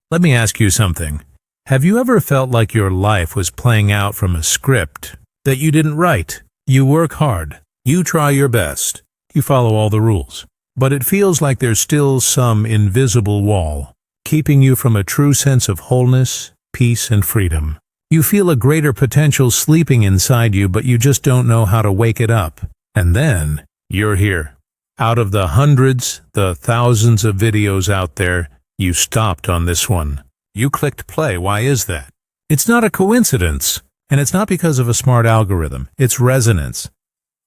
Let me ask you something. Have you ever felt like your life was playing out from a script that you didn't write? You work hard, you try your best, you follow all the rules, but it feels like there's still some invisible wall keeping you from a true sense of wholeness, peace, and freedom. You feel a greater potential sleeping inside you, but you just don't know how to wake it up. And then you're here. Out of the hundreds, the thousands of videos out there, you stopped on this one. You clicked play. Why is that? It's not a coincidence, and it's not because of a smart algorithm. It's resonance.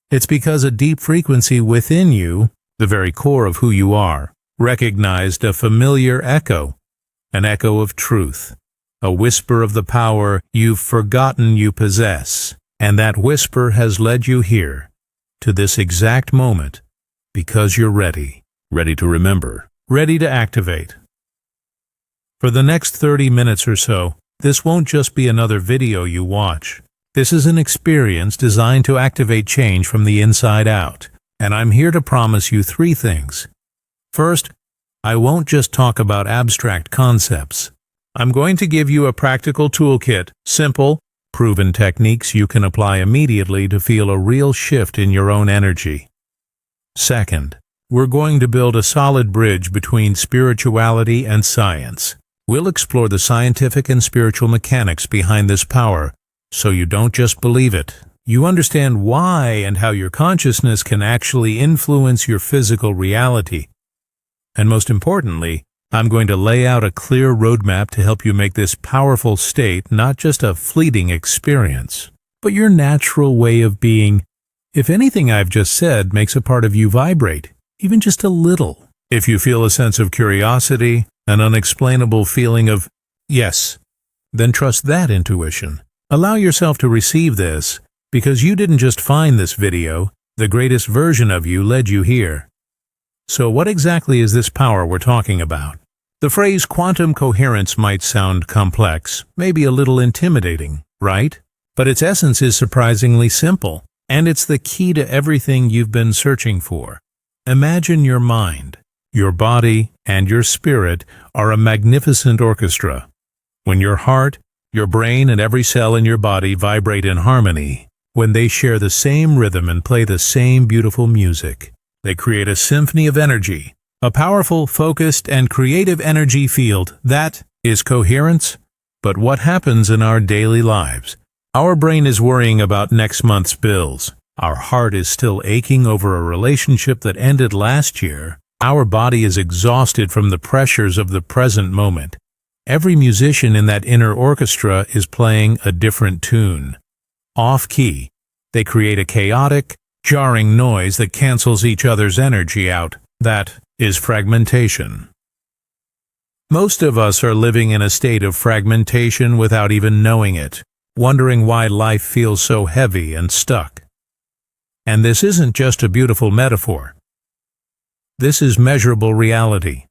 It's because a deep frequency within you, the very core of who you are, recognized a familiar echo, an echo of truth, a whisper of the power you've forgotten you possess. And that whisper has led you here, to this exact moment, because you're ready. Ready to remember. Ready to activate. For the next 30 minutes or so, this won't just be another video you watch. This is an experience designed to activate change from the inside out. And I'm here to promise you 3 things. First, I won't just talk about abstract concepts. I'm going to give you a practical toolkit, simple, proven techniques you can apply immediately to feel a real shift in your own energy. Second, we're going to build a solid bridge between spirituality and science. We'll explore the scientific and spiritual mechanics behind this power, so you don't just believe it. You understand why and how your consciousness can actually influence your physical reality. And most importantly, I'm going to lay out a clear roadmap to help you make this powerful state not just a fleeting experience, but your natural way of being. If anything I've just said makes a part of you vibrate, even just a little, if you feel a sense of curiosity, an unexplainable feeling of yes, then trust that intuition. Allow yourself to receive this, because you didn't just find this video, the greatest version of you led you here. So what exactly is this power we're talking about? The phrase quantum coherence might sound complex, maybe a little intimidating, right? But its essence is surprisingly simple, and it's the key to everything you've been searching for. Imagine your mind, your body, and your spirit are a magnificent orchestra. When your heart, your brain, and every cell in your body vibrate in harmony, when they share the same rhythm and play the same beautiful music, they create a symphony of energy, a powerful, focused, and creative energy field. That is coherence. But what happens in our daily lives? Our brain is worrying about next month's bills. Our heart is still aching over a relationship that ended last year. Our body is exhausted from the pressures of the present moment. Every musician in that inner orchestra is playing a different tune. Off-key, they create a chaotic, jarring noise that cancels each other's energy out. That is fragmentation. Most of us are living in a state of fragmentation without even knowing it, wondering why life feels so heavy and stuck. And this isn't just a beautiful metaphor. This is measurable reality.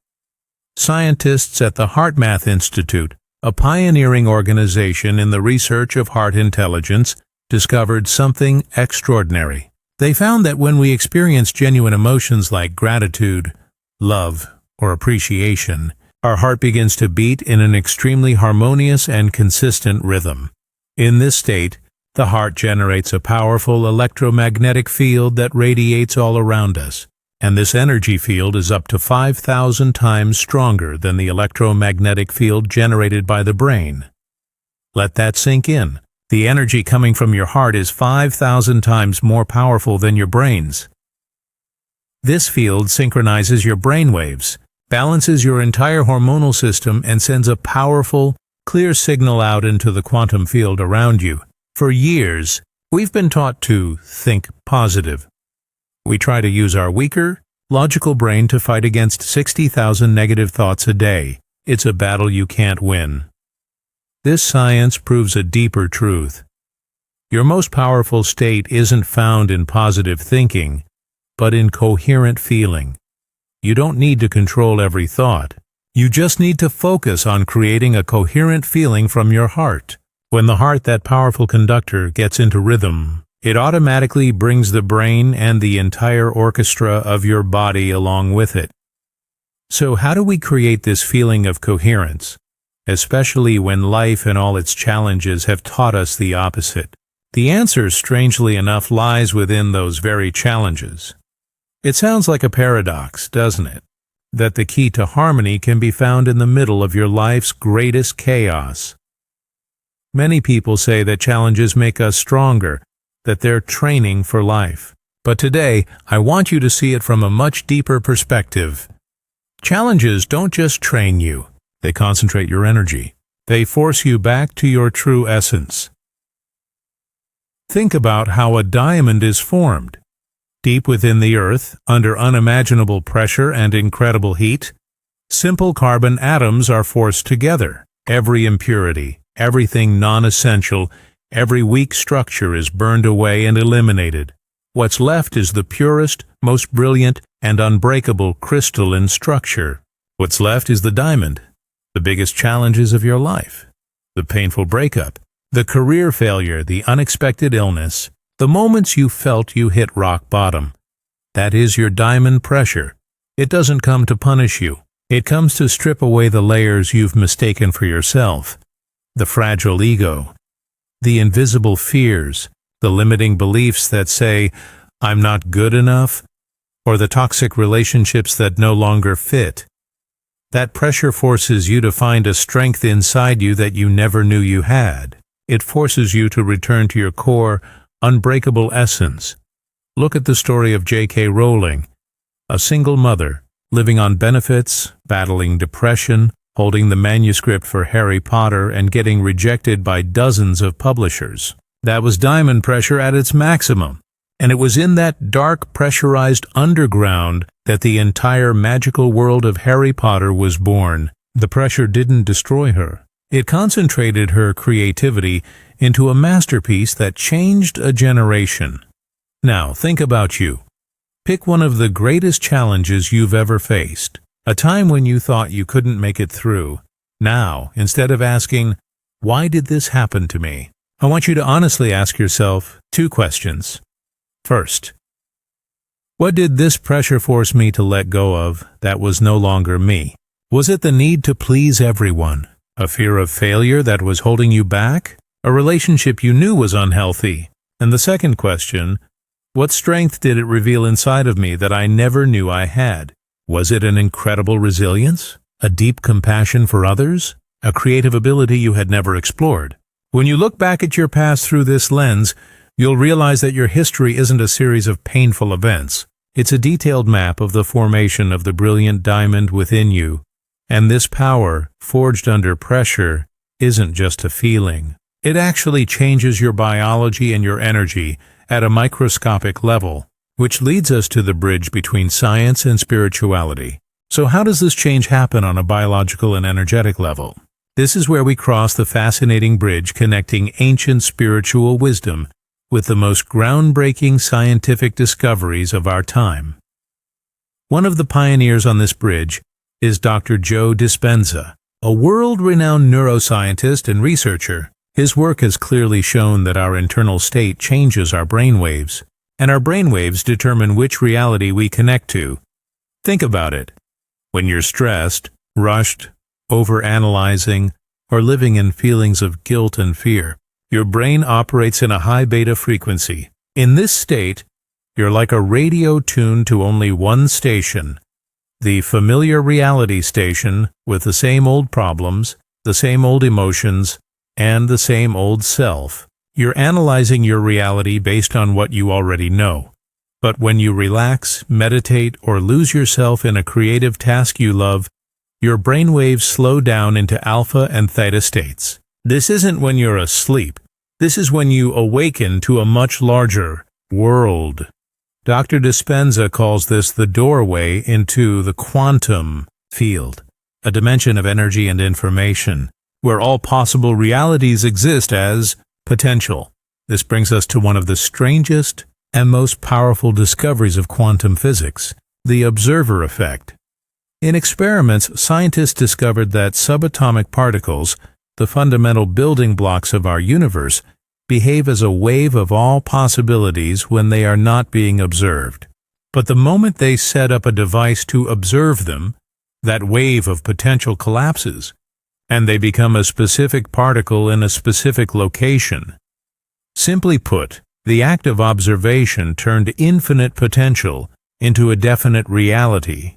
Scientists at the HeartMath Institute, a pioneering organization in the research of heart intelligence, discovered something extraordinary. They found that when we experience genuine emotions like gratitude, love, or appreciation, our heart begins to beat in an extremely harmonious and consistent rhythm. In this state, the heart generates a powerful electromagnetic field that radiates all around us, and this energy field is up to 5,000 times stronger than the electromagnetic field generated by the brain. Let that sink in. The energy coming from your heart is 5,000 times more powerful than your brain's. This field synchronizes your brain waves, balances your entire hormonal system, and sends a powerful, clear signal out into the quantum field around you. For years, we've been taught to think positive. We try to use our weaker, logical brain to fight against 60,000 negative thoughts a day. It's a battle you can't win. This science proves a deeper truth. Your most powerful state isn't found in positive thinking, but in coherent feeling. You don't need to control every thought. You just need to focus on creating a coherent feeling from your heart. When the heart, that powerful conductor, gets into rhythm, it automatically brings the brain and the entire orchestra of your body along with it. So how do we create this feeling of coherence? especially when life and all its challenges have taught us the opposite? The answer, strangely enough, lies within those very challenges. It sounds like a paradox, doesn't it? That the key to harmony can be found in the middle of your life's greatest chaos. Many people say that challenges make us stronger, that they're training for life. But today, I want you to see it from a much deeper perspective. Challenges don't just train you, they concentrate your energy. They force you back to your true essence. Think about how a diamond is formed. Deep within the earth, under unimaginable pressure and incredible heat, simple carbon atoms are forced together. Every impurity, everything non-essential, every weak structure is burned away and eliminated. What's left is the purest, most brilliant, and unbreakable crystalline structure. What's left is the diamond, the biggest challenges of your life, the painful breakup, the career failure, the unexpected illness, the moments you felt you hit rock bottom. That is your diamond pressure. It doesn't come to punish you. It comes to strip away the layers you've mistaken for yourself, the fragile ego, the invisible fears, the limiting beliefs that say, "I'm not good enough," or the toxic relationships that no longer fit. That pressure forces you to find a strength inside you that you never knew you had. It forces you to return to your core, unbreakable essence. Look at the story of J.K. Rowling, a single mother, living on benefits, battling depression, holding the manuscript for Harry Potter, and getting rejected by dozens of publishers. That was diamond pressure at its maximum. And it was in that dark, pressurized underground that the entire magical world of Harry Potter was born. The pressure didn't destroy her. It concentrated her creativity into a masterpiece that changed a generation. Now, think about you. Pick one of the greatest challenges you've ever faced, a time when you thought you couldn't make it through. Now, instead of asking, "Why did this happen to me?" I want you to honestly ask yourself 2 questions. First, what did this pressure force me to let go of that was no longer me? Was it the need to please everyone? A fear of failure that was holding you back? A relationship you knew was unhealthy? And the second question, what strength did it reveal inside of me that I never knew I had? Was it an incredible resilience? A deep compassion for others? A creative ability you had never explored? When you look back at your past through this lens, you'll realize that your history isn't a series of painful events. It's a detailed map of the formation of the brilliant diamond within you. And this power, forged under pressure, isn't just a feeling. It actually changes your biology and your energy at a microscopic level, which leads us to the bridge between science and spirituality. So how does this change happen on a biological and energetic level? This is where we cross the fascinating bridge connecting ancient spiritual wisdom with the most groundbreaking scientific discoveries of our time. One of the pioneers on this bridge is Dr. Joe Dispenza, a world-renowned neuroscientist and researcher. His work has clearly shown that our internal state changes our brainwaves, and our brainwaves determine which reality we connect to. Think about it. When you're stressed, rushed, overanalyzing, or living in feelings of guilt and fear, your brain operates in a high beta frequency. In this state, you're like a radio tuned to only one station, the familiar reality station with the same old problems, the same old emotions, and the same old self. You're analyzing your reality based on what you already know. But when you relax, meditate, or lose yourself in a creative task you love, your brainwaves slow down into alpha and theta states. This isn't when you're asleep. This is when you awaken to a much larger world. Dr. Dispenza calls this the doorway into the quantum field, a dimension of energy and information, where all possible realities exist as potential. This brings us to one of the strangest and most powerful discoveries of quantum physics, the observer effect. In experiments, scientists discovered that subatomic particles, the fundamental building blocks of our universe, behave as a wave of all possibilities when they are not being observed. But the moment they set up a device to observe them, that wave of potential collapses. and they become a specific particle in a specific location. Simply put, the act of observation turned infinite potential into a definite reality.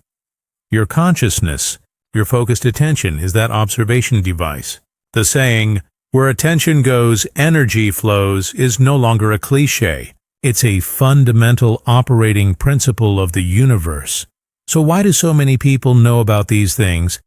Your consciousness, your focused attention, is that observation device. The saying, "Where attention goes, energy flows," is no longer a cliché. It's a fundamental operating principle of the universe. So why do so many people know about these things,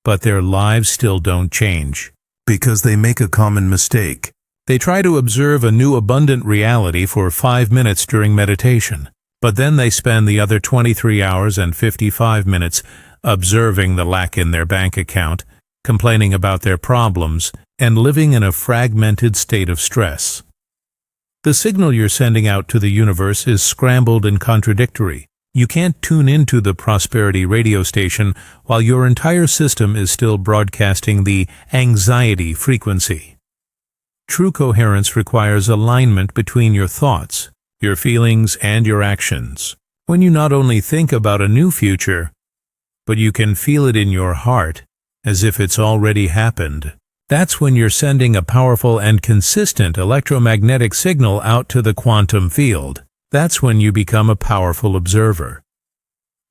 but their lives still don't change? Because they make a common mistake. They try to observe a new abundant reality for 5 minutes during meditation, but then they spend the other 23 hours and 55 minutes observing the lack in their bank account, complaining about their problems, and living in a fragmented state of stress. The signal you're sending out to the universe is scrambled and contradictory. You can't tune into the prosperity radio station while your entire system is still broadcasting the anxiety frequency. True coherence requires alignment between your thoughts, your feelings, and your actions. When you not only think about a new future, but you can feel it in your heart as if it's already happened, that's when you're sending a powerful and consistent electromagnetic signal out to the quantum field. That's when you become a powerful observer.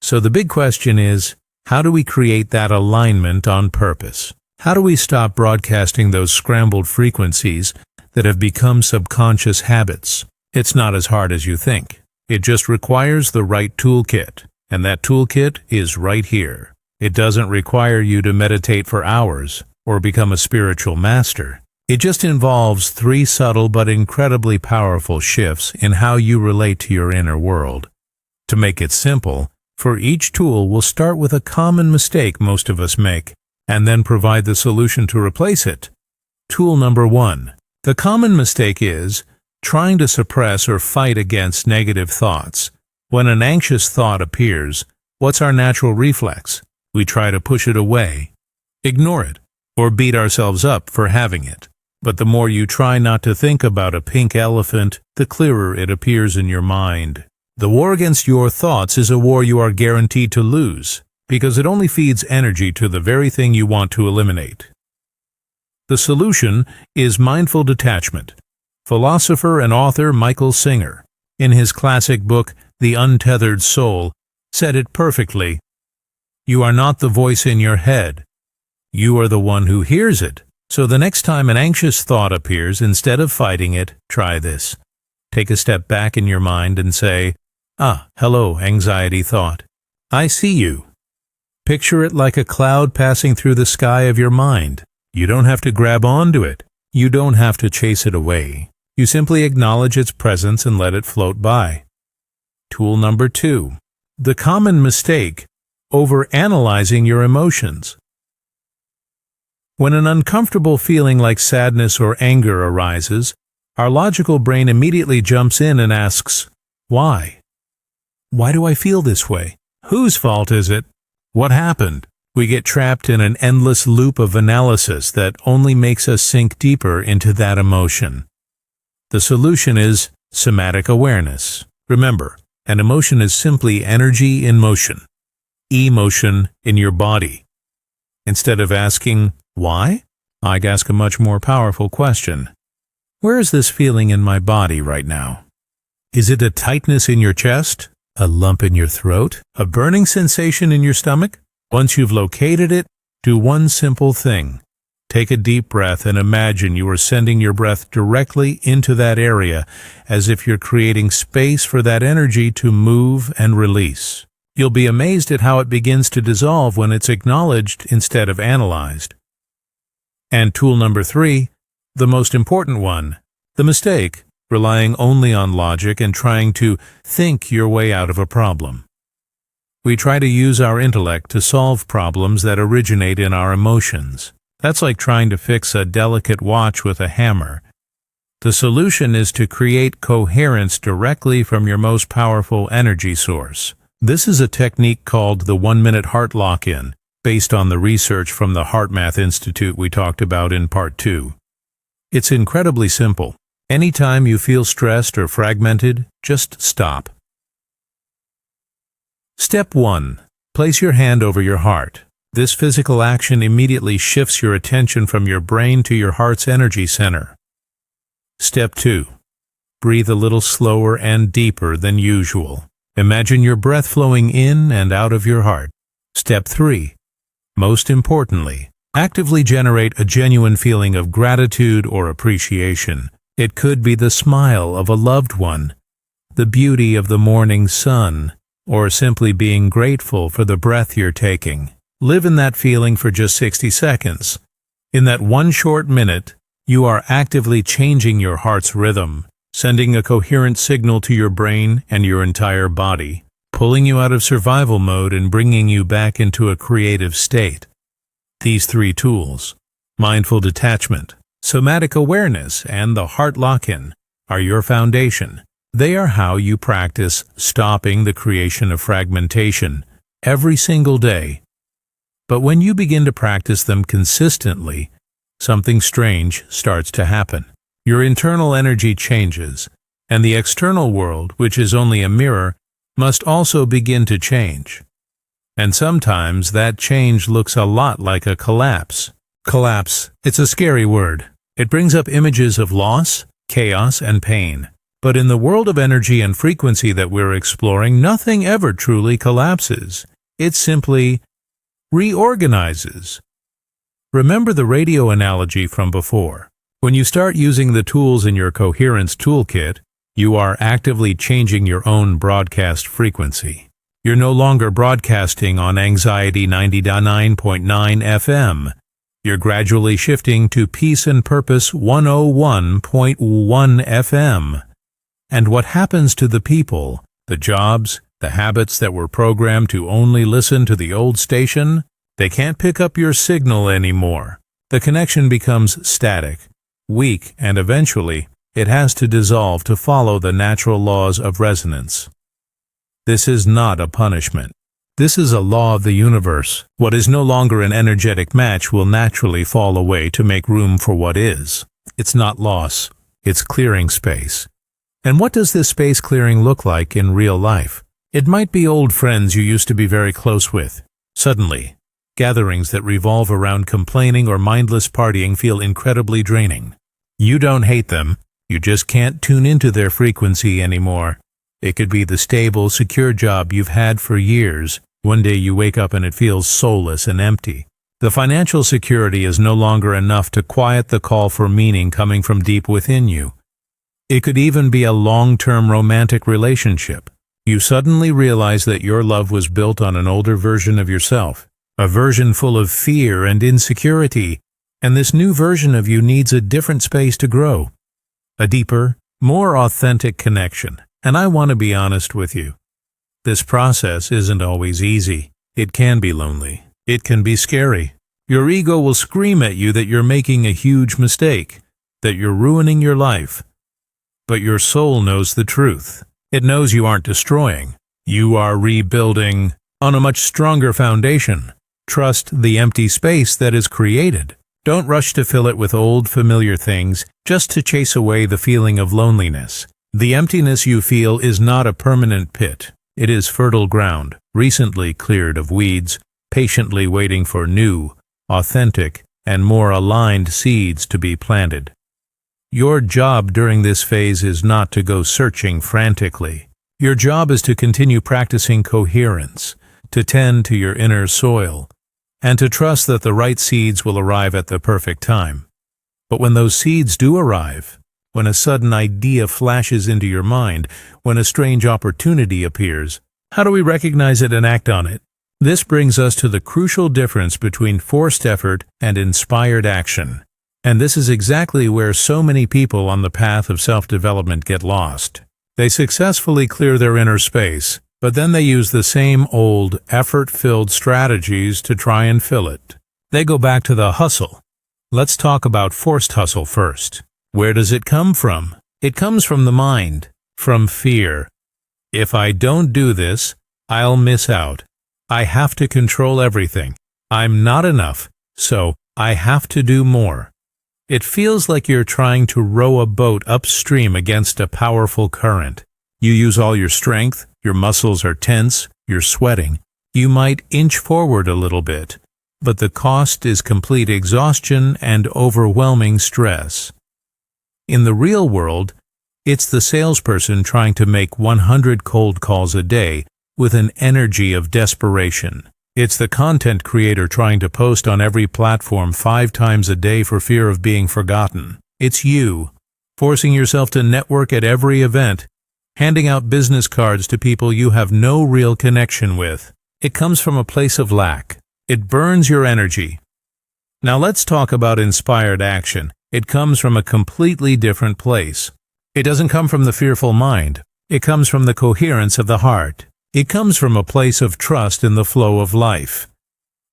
So the big question is, how do we create that alignment on purpose? How do we stop broadcasting those scrambled frequencies that have become subconscious habits? It's not as hard as you think. It just requires the right toolkit, and that toolkit is right here. It doesn't require you to meditate for hours or become a spiritual master. It just involves 3 subtle but incredibly powerful shifts in how you relate to your inner world. To make it simple, for each tool we'll start with a common mistake most of us make, and then provide the solution to replace it. Tool number 1. The common mistake is trying to suppress or fight against negative thoughts. When an anxious thought appears, what's our natural reflex? We try to push it away, ignore it, or beat ourselves up for having it. But the more you try not to think about a pink elephant, the clearer it appears in your mind. The war against your thoughts is a war you are guaranteed to lose, because it only feeds energy to the very thing you want to eliminate. The solution is mindful detachment. Philosopher and author Michael Singer, in his classic book, The Untethered Soul, said it perfectly. You are not the voice in your head. You are the one who hears it. So the next time an anxious thought appears, instead of fighting it, try this. Take a step back in your mind and say, hello, anxiety thought. I see you. Picture it like a cloud passing through the sky of your mind. You don't have to grab onto it. You don't have to chase it away. You simply acknowledge its presence and let it float by. Tool number 2. The common mistake, overanalyzing your emotions. When an uncomfortable feeling like sadness or anger arises, our logical brain immediately jumps in and asks, why? Why do I feel this way? Whose fault is it? What happened? We get trapped in an endless loop of analysis that only makes us sink deeper into that emotion. The solution is somatic awareness. Remember, an emotion is simply energy in motion, emotion in your body. Instead of asking, why? I'd ask a much more powerful question. Where is this feeling in my body right now? Is it a tightness in your chest? A lump in your throat? A burning sensation in your stomach? Once you've located it, do one simple thing. Take a deep breath and imagine you are sending your breath directly into that area, as if you're creating space for that energy to move and release. You'll be amazed at how it begins to dissolve when it's acknowledged instead of analyzed. And tool number 3, the most important one, the mistake, relying only on logic and trying to think your way out of a problem. We try to use our intellect to solve problems that originate in our emotions. That's like trying to fix a delicate watch with a hammer. The solution is to create coherence directly from your most powerful energy source. This is a technique called the 1-minute heart lock-in, based on the research from the HeartMath Institute we talked about in Part 2. It's incredibly simple. Anytime you feel stressed or fragmented, just stop. Step 1. Place your hand over your heart. This physical action immediately shifts your attention from your brain to your heart's energy center. Step 2. Breathe a little slower and deeper than usual. Imagine your breath flowing in and out of your heart. Step 3. Most importantly, actively generate a genuine feeling of gratitude or appreciation. It could be the smile of a loved one, the beauty of the morning sun, or simply being grateful for the breath you're taking. Live in that feeling for just 60 seconds. In that one short minute, you are actively changing your heart's rhythm, sending a coherent signal to your brain and your entire body, pulling you out of survival mode and bringing you back into a creative state. These 3 tools, mindful detachment, somatic awareness, and the heart lock-in, are your foundation. They are how you practice stopping the creation of fragmentation every single day. But when you begin to practice them consistently, something strange starts to happen. Your internal energy changes, and the external world, which is only a mirror, must also begin to change. And sometimes that change looks a lot like a collapse. Collapse, it's a scary word. It brings up images of loss, chaos, and pain. But in the world of energy and frequency that we're exploring, nothing ever truly collapses. It simply reorganizes. Remember the radio analogy from before. When you start using the tools in your coherence toolkit, you are actively changing your own broadcast frequency. You're no longer broadcasting on Anxiety 99.9 FM. You're gradually shifting to Peace and Purpose 101.1 FM. And what happens to the people, the jobs, the habits that were programmed to only listen to the old station? They can't pick up your signal anymore. The connection becomes static, weak, and eventually it has to dissolve to follow the natural laws of resonance. This is not a punishment. This is a law of the universe. What is no longer an energetic match will naturally fall away to make room for what is. It's not loss. It's clearing space. And what does this space clearing look like in real life? It might be old friends you used to be very close with. Suddenly, gatherings that revolve around complaining or mindless partying feel incredibly draining. You don't hate them. You just can't tune into their frequency anymore. It could be the stable, secure job you've had for years. One day you wake up and it feels soulless and empty. The financial security is no longer enough to quiet the call for meaning coming from deep within you. It could even be a long-term romantic relationship. You suddenly realize that your love was built on an older version of yourself, a version full of fear and insecurity, and this new version of you needs a different space to grow, a deeper, more authentic connection. And I want to be honest with you. This process isn't always easy. It can be lonely. It can be scary. Your ego will scream at you that you're making a huge mistake, that you're ruining your life. But your soul knows the truth. It knows you aren't destroying. You are rebuilding on a much stronger foundation. Trust the empty space that is created. Don't rush to fill it with old, familiar things just to chase away the feeling of loneliness. The emptiness you feel is not a permanent pit. It is fertile ground, recently cleared of weeds, patiently waiting for new, authentic, and more aligned seeds to be planted. Your job during this phase is not to go searching frantically. Your job is to continue practicing coherence, to tend to your inner soil, and to trust that the right seeds will arrive at the perfect time. But when those seeds do arrive, when a sudden idea flashes into your mind, when a strange opportunity appears, how do we recognize it and act on it? This brings us to the crucial difference between forced effort and inspired action. And this is exactly where so many people on the path of self-development get lost. They successfully clear their inner space, but then they use the same old, effort-filled strategies to try and fill it. They go back to the hustle. Let's talk about forced hustle first. Where does it come from? It comes from the mind, from fear. If I don't do this, I'll miss out. I have to control everything. I'm not enough, so I have to do more. It feels like you're trying to row a boat upstream against a powerful current. You use all your strength, your muscles are tense, you're sweating. You might inch forward a little bit, but the cost is complete exhaustion and overwhelming stress. In the real world, it's the salesperson trying to make 100 cold calls a day with an energy of desperation. It's the content creator trying to post on every platform 5 times a day for fear of being forgotten. It's you, forcing yourself to network at every event, handing out business cards to people you have no real connection with. It comes from a place of lack. It burns your energy. Now let's talk about inspired action. It comes from a completely different place. It doesn't come from the fearful mind. It comes from the coherence of the heart. It comes from a place of trust in the flow of life.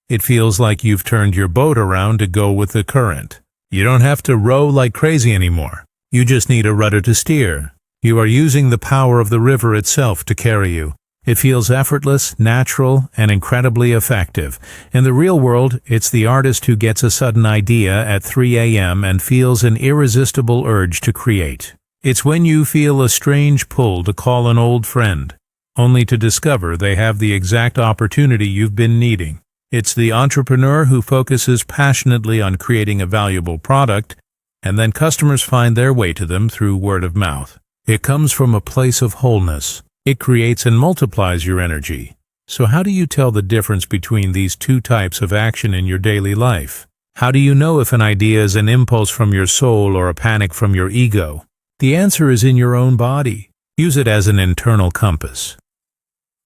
It feels like you've turned your boat around to go with the current. You don't have to row like crazy anymore. You just need a rudder to steer. You are using the power of the river itself to carry you. It feels effortless, natural, and incredibly effective. In the real world, it's the artist who gets a sudden idea at 3 a.m. and feels an irresistible urge to create. It's when you feel a strange pull to call an old friend, only to discover they have the exact opportunity you've been needing. It's the entrepreneur who focuses passionately on creating a valuable product, and then customers find their way to them through word of mouth. It comes from a place of wholeness. It creates and multiplies your energy. So how do you tell the difference between these two types of action in your daily life? How do you know if an idea is an impulse from your soul or a panic from your ego? The answer is in your own body. Use it as an internal compass.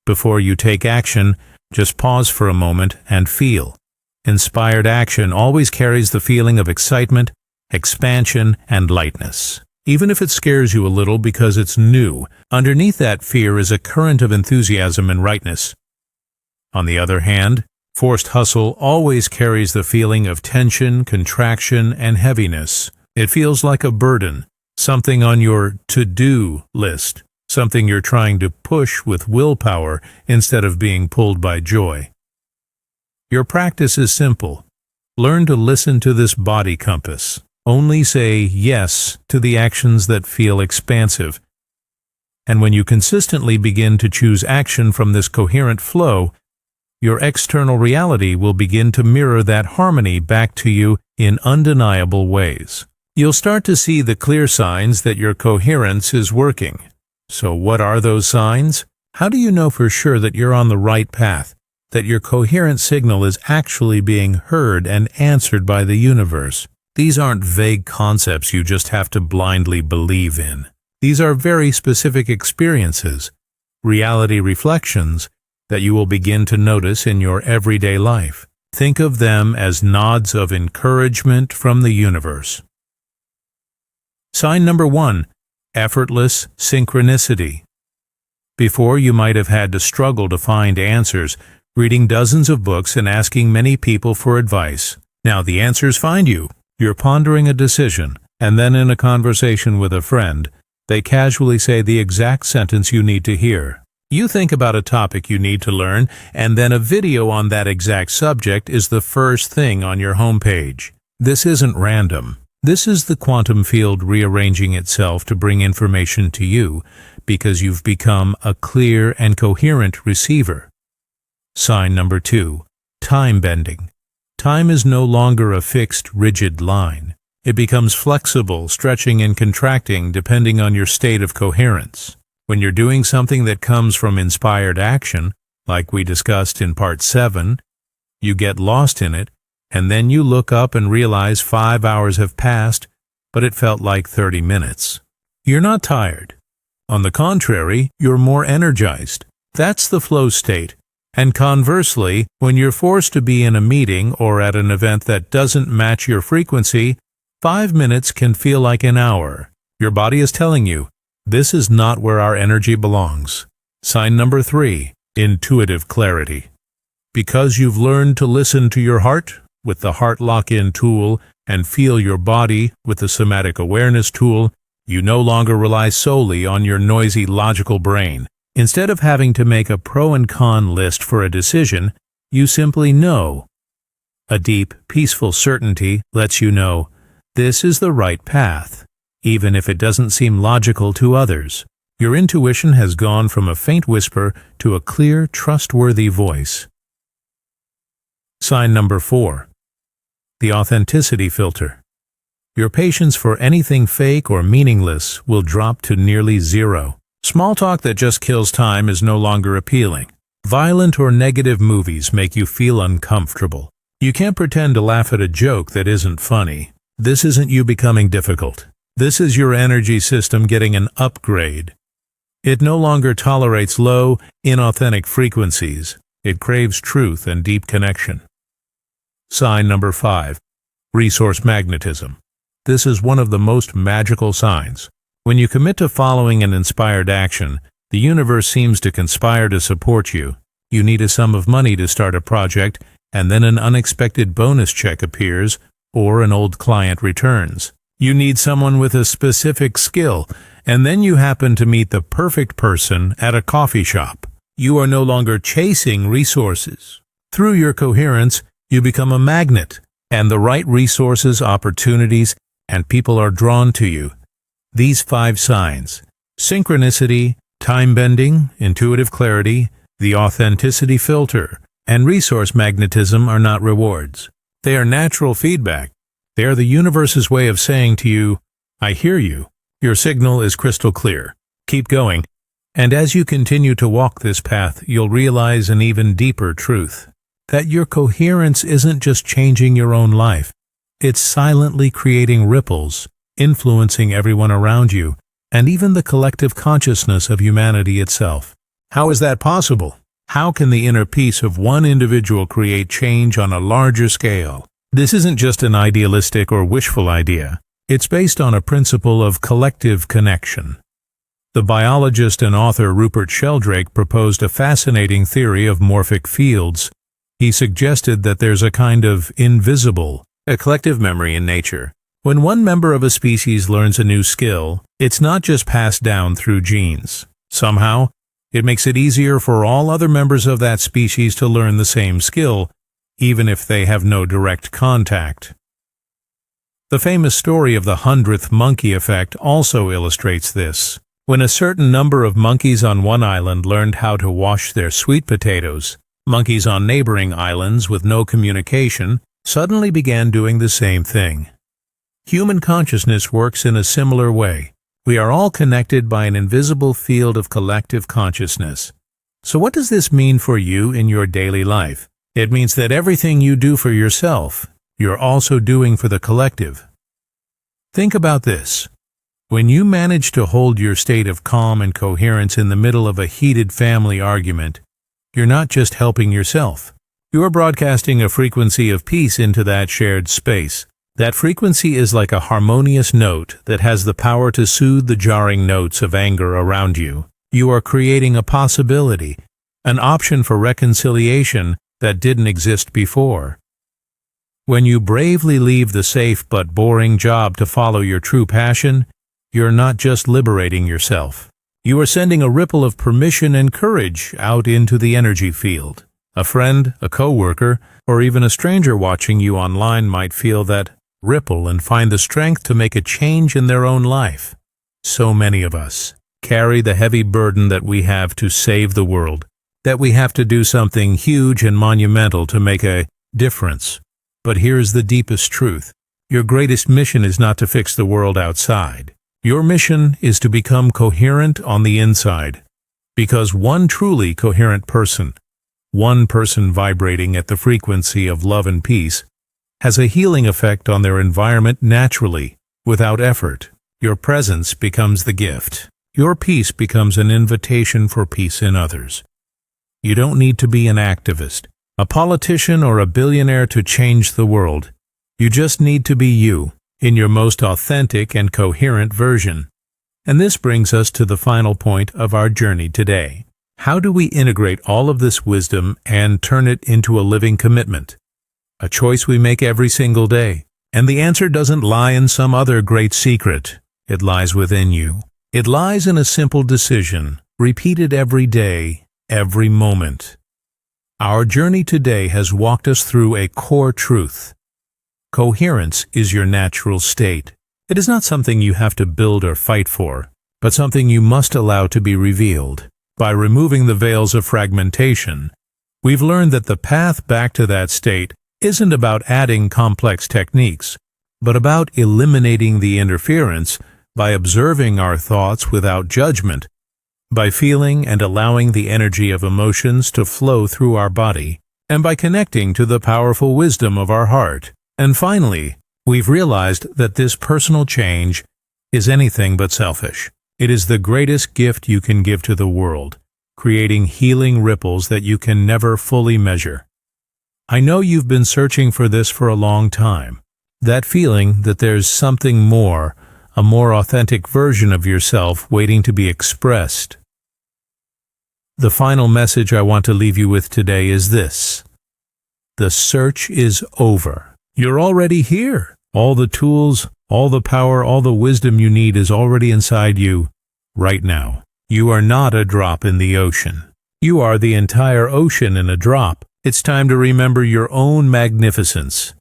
Before you take action, just pause for a moment and feel. Inspired action always carries the feeling of excitement, expansion, and lightness. Even if it scares you a little because it's new, underneath that fear is a current of enthusiasm and rightness. On the other hand, forced hustle always carries the feeling of tension, contraction, and heaviness. It feels like a burden, something on your to-do list, something you're trying to push with willpower instead of being pulled by joy. Your practice is simple. Learn to listen to this body compass. Only say yes to the actions that feel expansive. And when you consistently begin to choose action from this coherent flow, your external reality will begin to mirror that harmony back to you in undeniable ways. You'll start to see the clear signs that your coherence is working. So what are those signs? How do you know for sure that you're on the right path, that your coherent signal is actually being heard and answered by the universe? These aren't vague concepts you just have to blindly believe in. These are very specific experiences, reality reflections that you will begin to notice in your everyday life. Think of them as nods of encouragement from the universe. Sign number 1. Effortless synchronicity. Before, you might have had to struggle to find answers, reading dozens of books and asking many people for advice. Now the answers find you. You're pondering a decision, and then in a conversation with a friend, they casually say the exact sentence you need to hear. You think about a topic you need to learn, and then a video on that exact subject is the first thing on your homepage. This isn't random. This is the quantum field rearranging itself to bring information to you because you've become a clear and coherent receiver. Sign number 2. Time bending. Time is no longer a fixed, rigid line. It becomes flexible, stretching and contracting depending on your state of coherence. When you're doing something that comes from inspired action, like we discussed in Part 7, you get lost in it, and then you look up and realize 5 hours have passed, but it felt like 30 minutes. You're not tired. On the contrary, you're more energized. That's the flow state. And conversely, when you're forced to be in a meeting or at an event that doesn't match your frequency, 5 minutes can feel like an hour. Your body is telling you, this is not where our energy belongs. Sign number 3. Intuitive clarity. Because you've learned to listen to your heart with the Heart Lock-In tool and feel your body with the Somatic Awareness tool, you no longer rely solely on your noisy logical brain. Instead of having to make a pro and con list for a decision, you simply know. A deep, peaceful certainty lets you know, this is the right path, even if it doesn't seem logical to others. Your intuition has gone from a faint whisper to a clear, trustworthy voice. Sign number 4. The authenticity filter. Your patience for anything fake or meaningless will drop to nearly zero. Small talk that just kills time is no longer appealing. Violent or negative movies make you feel uncomfortable. You can't pretend to laugh at a joke that isn't funny. This isn't you becoming difficult. This is your energy system getting an upgrade. It no longer tolerates low, inauthentic frequencies. It craves truth and deep connection. Sign number 5. Resource magnetism. This is one of the most magical signs. When you commit to following an inspired action, the universe seems to conspire to support you. You need a sum of money to start a project, and then an unexpected bonus check appears, or an old client returns. You need someone with a specific skill, and then you happen to meet the perfect person at a coffee shop. You are no longer chasing resources. Through your coherence, you become a magnet, and the right resources, opportunities, and people are drawn to you. These 5 signs: synchronicity, time bending, intuitive clarity, the authenticity filter, and resource magnetism are not rewards. They are natural feedback. They are the universe's way of saying to you, I hear you. Your signal is crystal clear. Keep going. And as you continue to walk this path, you'll realize an even deeper truth. That your coherence isn't just changing your own life. It's silently creating ripples, influencing everyone around you, and even the collective consciousness of humanity itself. How is that possible? How can the inner peace of one individual create change on a larger scale? This isn't just an idealistic or wishful idea. It's based on a principle of collective connection. The biologist and author Rupert Sheldrake proposed a fascinating theory of morphic fields. He suggested that there's a kind of invisible, a collective memory in nature. When one member of a species learns a new skill, it's not just passed down through genes. Somehow, it makes it easier for all other members of that species to learn the same skill, even if they have no direct contact. The famous story of the 100th monkey effect also illustrates this. When a certain number of monkeys on one island learned how to wash their sweet potatoes, monkeys on neighboring islands with no communication suddenly began doing the same thing. Human consciousness works in a similar way. We are all connected by an invisible field of collective consciousness. So what does this mean for you in your daily life? It means that everything you do for yourself, you're also doing for the collective. Think about this. When you manage to hold your state of calm and coherence in the middle of a heated family argument, you're not just helping yourself. You're broadcasting a frequency of peace into that shared space. That frequency is like a harmonious note that has the power to soothe the jarring notes of anger around you. You are creating a possibility, an option for reconciliation that didn't exist before. When you bravely leave the safe but boring job to follow your true passion, you're not just liberating yourself. You are sending a ripple of permission and courage out into the energy field. A friend, a coworker, or even a stranger watching you online might feel that ripple and find the strength to make a change in their own life. So many of us carry the heavy burden that we have to save the world, that we have to do something huge and monumental to make a difference. But here's the deepest truth. Your greatest mission is not to fix the world outside. Your mission is to become coherent on the inside. Because one truly coherent person, one person vibrating at the frequency of love and peace, has a healing effect on their environment naturally, without effort. Your presence becomes the gift. Your peace becomes an invitation for peace in others. You don't need to be an activist, a politician, or a billionaire to change the world. You just need to be you, in your most authentic and coherent version. And this brings us to the final point of our journey today. How do we integrate all of this wisdom and turn it into a living commitment? A choice we make every single day. And the answer doesn't lie in some other great secret. It lies within you. It lies in a simple decision, repeated every day, every moment. Our journey today has walked us through a core truth. Coherence is your natural state. It is not something you have to build or fight for, but something you must allow to be revealed. By removing the veils of fragmentation, We've learned that the path back to that state isn't about adding complex techniques, but about eliminating the interference by observing our thoughts without judgment, by feeling and allowing the energy of emotions to flow through our body, and by connecting to the powerful wisdom of our heart. And finally, we've realized that this personal change is anything but selfish. It is the greatest gift you can give to the world, creating healing ripples that you can never fully measure. I know you've been searching for this for a long time, that feeling that there's something more, a more authentic version of yourself waiting to be expressed. The final message I want to leave you with today is this: the search is over. You're already here. All the tools, all the power, all the wisdom you need is already inside you right now. You are not a drop in the ocean. You are the entire ocean in a drop. It's time to remember your own magnificence.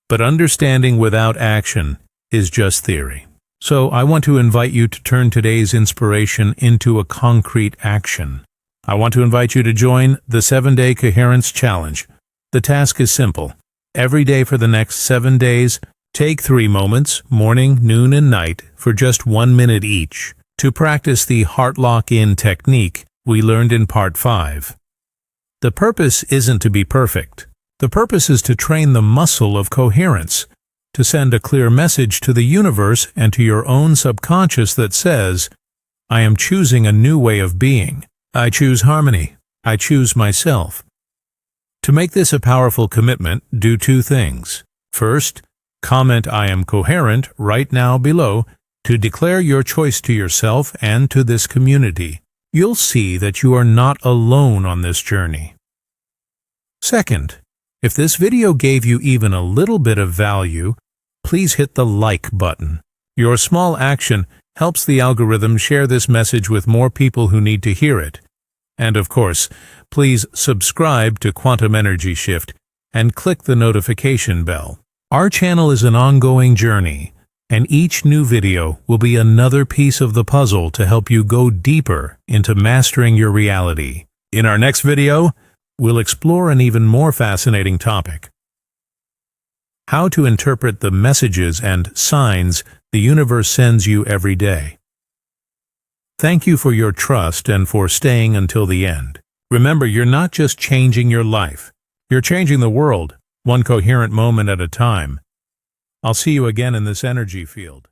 But understanding without action is just theory. So I want to invite you to turn today's inspiration into a concrete action. I want to invite you to join the 7-Day Coherence Challenge. The task is simple. Every day for the next 7 days, take 3 moments, morning, noon, and night, for just 1 minute each, to practice the heart lock-in technique we learned in Part 5. The purpose isn't to be perfect. The purpose is to train the muscle of coherence, to send a clear message to the universe and to your own subconscious that says, I am choosing a new way of being. I choose harmony. I choose myself. To make this a powerful commitment, do 2 things. First, comment I am coherent right now below to declare your choice to yourself and to this community. You'll see that you are not alone on this journey. Second, if this video gave you even a little bit of value, please hit the like button. Your small action helps the algorithm share this message with more people who need to hear it. And of course, please subscribe to Quantum Energy Shift and click the notification bell. Our channel is an ongoing journey, and each new video will be another piece of the puzzle to help you go deeper into mastering your reality. In our next video, we'll explore an even more fascinating topic: how to interpret the messages and signs the universe sends you every day. Thank you for your trust and for staying until the end. Remember, you're not just changing your life. You're changing the world, one coherent moment at a time. I'll see you again in this energy field.